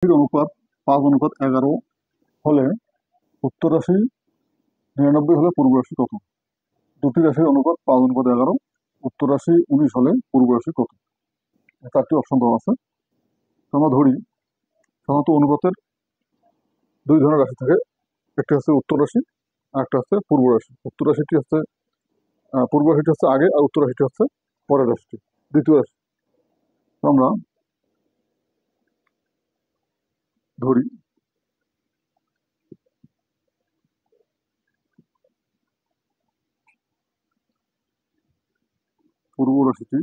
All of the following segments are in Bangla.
অনুপাত 5:11 হলে উত্তর রাশি 99 হলে পূর্ব রাশি কত? দুটি রাশির অনুপাত 5:11, উত্তর রাশি 19 হলে পূর্ব রাশি কত? 4টি অপশন দেওয়া আছে। আমরা ধরি সাধারণত অনুপাতের দুই ধরনের রাশি থাকে, একটি হচ্ছে উত্তর রাশি আর একটা হচ্ছে পূর্ব রাশি। উত্তর রাশিটি হচ্ছে পূর্ব রাশিটি হচ্ছে আগে আর উত্তর রাশিটি হচ্ছে পরের রাশিটি, দ্বিতীয় রাশি। আমরা ধরি পূর্ব রাশিটি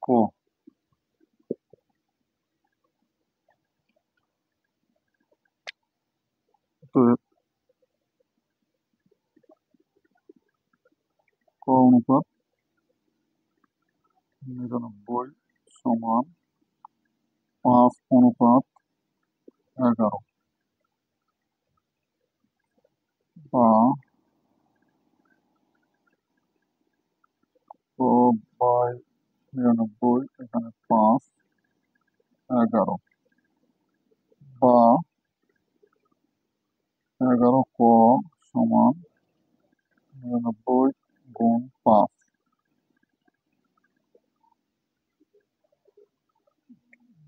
ক, ক অনুপাত 99 সমান 5:11 বা ক বাই 99 এখানে 5:11 বা 11 ক সমান 99 গুণ 5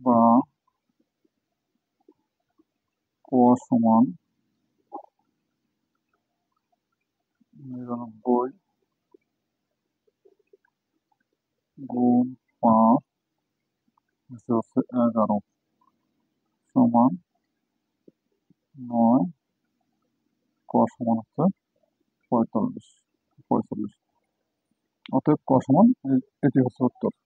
বা ক সমান 99 গুণ 5 হচ্ছে 11 সমান 9, ক সমান হচ্ছে 45। অতএব ক সমান, এটি হচ্ছে উত্তর।